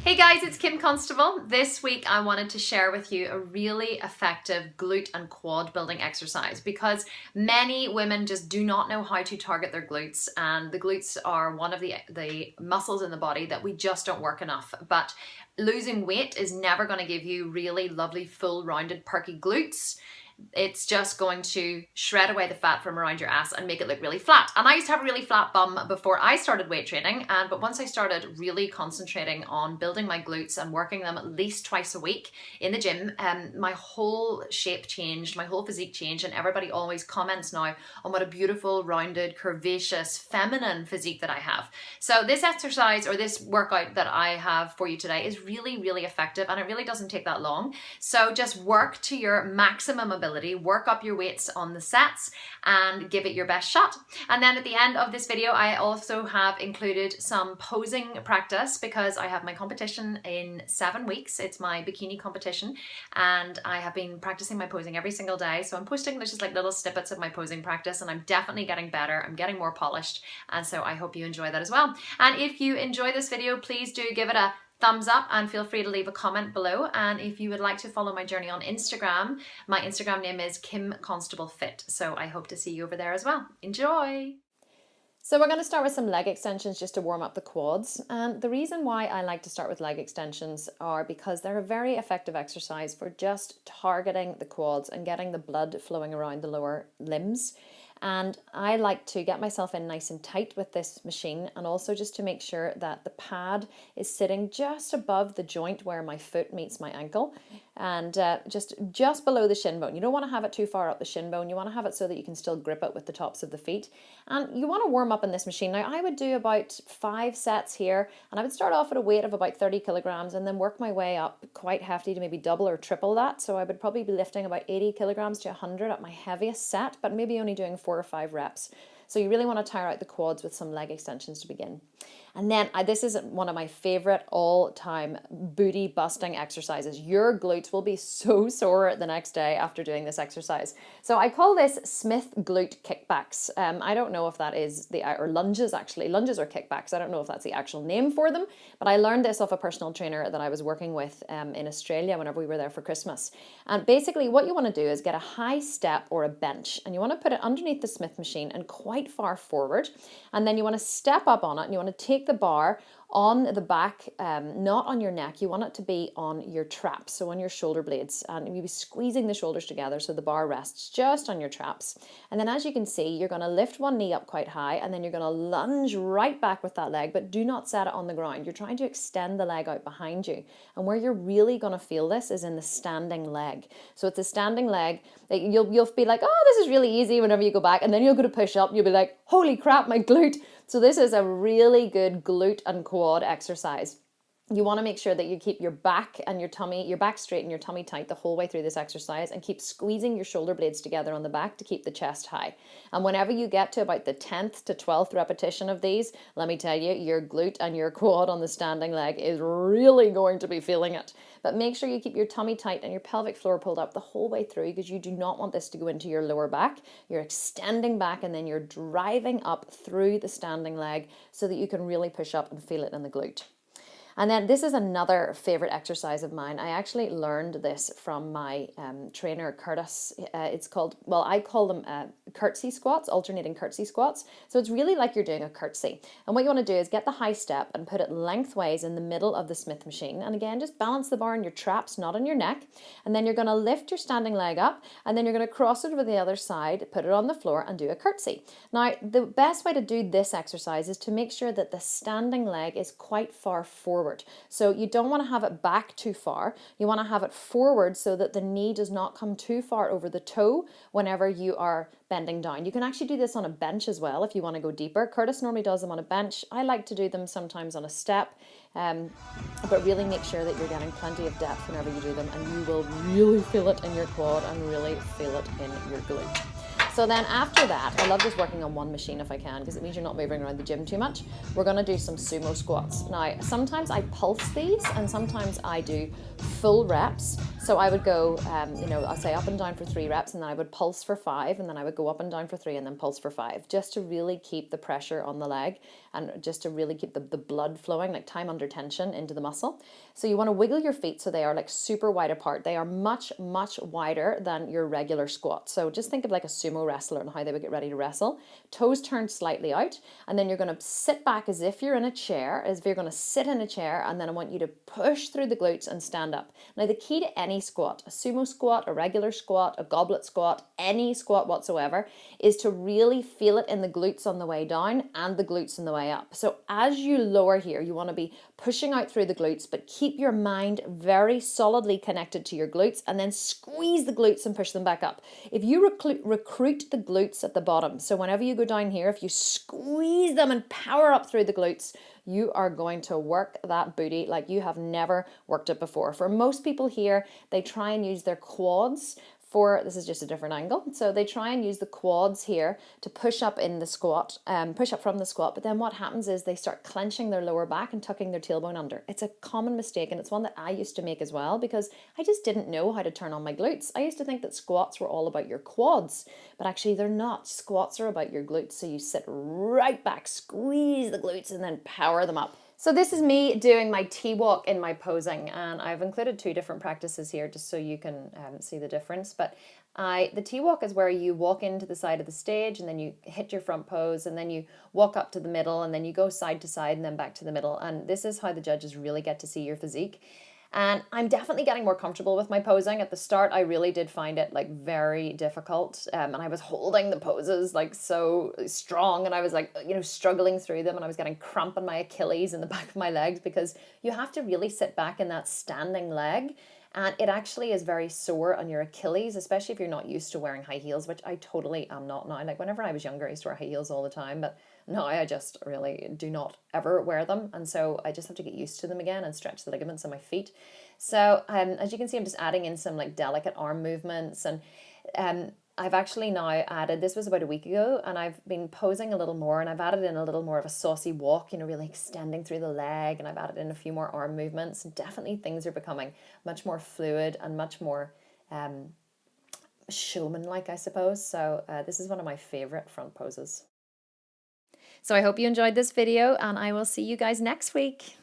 Hey guys, it's Kim Constable. This week I wanted to share with you a really effective glute and quad building exercise because many women just do not know how to target their glutes, and the glutes are one of the muscles in the body that we just don't work enough. But losing weight is never going to give you really lovely, full, rounded, perky glutes. It's just going to shred away the fat from around your ass and make it look really flat. And I used to have a really flat bum before I started weight training, but once I started really concentrating on building my glutes and working them at least twice a week in the gym, my whole shape changed, my whole physique changed, and everybody always comments now on what a beautiful, rounded, curvaceous, feminine physique that I have. So this exercise or this workout that I have for you today is really, really effective, and it really doesn't take that long. So just work to your maximum ability. Work up your weights on the sets and give it your best shot. And then at the end of this video, I also have included some posing practice because I have my competition in 7 weeks. It's my bikini competition, and I have been practicing my posing every single day. So I'm posting just like little snippets of my posing practice, and I'm definitely getting better. I'm getting more polished. And so I hope you enjoy that as well. And if you enjoy this video, please do give it a thumbs up and feel free to leave a comment below. And if you would like to follow my journey on Instagram, my Instagram name is Kim Constable Fit. So I hope to see you over there as well. Enjoy! So we're going to start with some leg extensions just to warm up the quads. And the reason why I like to start with leg extensions are because they're a very effective exercise for just targeting the quads and getting the blood flowing around the lower limbs. And I like to get myself in nice and tight with this machine, and also just to make sure that the pad is sitting just above the joint where my foot meets my ankle, and just below the shin bone. You don't want to have it too far up the shin bone. You want to have it so that you can still grip it with the tops of the feet. And you want to warm up in this machine. Now I would do about 5 sets here, and I would start off at a weight of about 30 kilograms and then work my way up quite hefty to maybe double or triple that. So I would probably be lifting about 80 kilograms to 100 at my heaviest set, but maybe only doing 4 or 5 reps. So you really want to tire out the quads with some leg extensions to begin. And then this is one of my favorite all-time booty busting exercises. Your glutes will be so sore the next day after doing this exercise. So I call this Smith glute kickbacks. I don't know if that is or lunges actually. Lunges or kickbacks. I don't know if that's the actual name for them, but I learned this off a personal trainer that I was working with in Australia whenever we were there for Christmas. And basically what you want to do is get a high step or a bench, and you want to put it underneath the Smith machine and quite far forward. And then you want to step up on it, and you want to take the bar on the back, not on your neck. You want it to be on your traps, so on your shoulder blades, and you'll be squeezing the shoulders together so the bar rests just on your traps. And then as you can see, you're going to lift one knee up quite high, and then you're going to lunge right back with that leg, but do not set it on the ground. You're trying to extend the leg out behind you, and where you're really going to feel this is in the standing leg. So it's a standing leg. You'll be like, oh, this is really easy whenever you go back, and then you'll go to push up, and you'll be like, holy crap, my glute. So this is a really good glute and quad exercise. You want to make sure that you keep your back and your back straight and your tummy tight the whole way through this exercise, and keep squeezing your shoulder blades together on the back to keep the chest high. And whenever you get to about the 10th to 12th repetition of these, let me tell you, your glute and your quad on the standing leg is really going to be feeling it. But make sure you keep your tummy tight and your pelvic floor pulled up the whole way through, because you do not want this to go into your lower back. You're extending back, and then you're driving up through the standing leg so that you can really push up and feel it in the glute. And then this is another favorite exercise of mine. I actually learned this from my trainer, Curtis. It's called, well, I call them Curtsy Squats, alternating Curtsy Squats. So it's really like you're doing a curtsy. And what you want to do is get the high step and put it lengthways in the middle of the Smith machine. And again, just balance the bar on your traps, not on your neck. And then you're going to lift your standing leg up, and then you're going to cross it over the other side, put it on the floor, and do a curtsy. Now, the best way to do this exercise is to make sure that the standing leg is quite far forward. So you don't want to have it back too far. You want to have it forward so that the knee does not come too far over the toe whenever you are bending down. You can actually do this on a bench as well if you want to go deeper. Curtis normally does them on a bench. I like to do them sometimes on a step, but really make sure that you're getting plenty of depth whenever you do them, and you will really feel it in your quad and really feel it in your glute. So then after that, I love just working on one machine if I can, because it means you're not moving around the gym too much. We're gonna do some sumo squats. Now, sometimes I pulse these and sometimes I do full reps. So I would go, I'll say up and down for 3 reps, and then I would pulse for 5, and then I would go up and down for 3 and then pulse for 5, just to really keep the pressure on the leg and just to really keep the blood flowing, like time under tension into the muscle. So you wanna wiggle your feet so they are like super wide apart. They are much, much wider than your regular squat. So just think of like a sumo wrestler and how they would get ready to wrestle. Toes turned slightly out, and then you're gonna sit back as if you're in a chair, as if you're gonna sit in a chair, and then I want you to push through the glutes and stand up. Now the key to any squat, a sumo squat, a regular squat, a goblet squat, any squat whatsoever, is to really feel it in the glutes on the way down and the glutes on the way up. So as you lower here, you want to be pushing out through the glutes, but keep your mind very solidly connected to your glutes, and then squeeze the glutes and push them back up. If you recruit the glutes at the bottom, so whenever you go down here, if you squeeze them and power up through the glutes, you are going to work that booty like you have never worked it before. For most people here, they try and use their quads for, this is just a different angle, so they try and use the quads here to push up in the squat, push up from the squat, but then what happens is they start clenching their lower back and tucking their tailbone under. It's a common mistake, and it's one that I used to make as well, because I just didn't know how to turn on my glutes. I used to think that squats were all about your quads, but actually they're not. Squats are about your glutes, so you sit right back, squeeze the glutes, and then power them up. So this is me doing my T-walk in my posing, and I've included 2 different practices here just so you can see the difference. But the T-walk is where you walk into the side of the stage and then you hit your front pose, and then you walk up to the middle, and then you go side to side and then back to the middle. And this is how the judges really get to see your physique. And I'm definitely getting more comfortable with my posing. At the start, I really did find it like very difficult. And I was holding the poses like so strong, and I was like, struggling through them, and I was getting cramp in my Achilles in the back of my legs, because you have to really sit back in that standing leg. And it actually is very sore on your Achilles, especially if you're not used to wearing high heels, which I totally am not now. Like whenever I was younger, I used to wear high heels all the time, but now I just really do not ever wear them. And so I just have to get used to them again and stretch the ligaments in my feet. So as you can see, I'm just adding in some like delicate arm movements, and I've actually now added, this was about a week ago, and I've been posing a little more, and I've added in a little more of a saucy walk, really extending through the leg, and I've added in a few more arm movements. Definitely things are becoming much more fluid and much more showman-like, I suppose. So this is one of my favorite front poses. So I hope you enjoyed this video, and I will see you guys next week.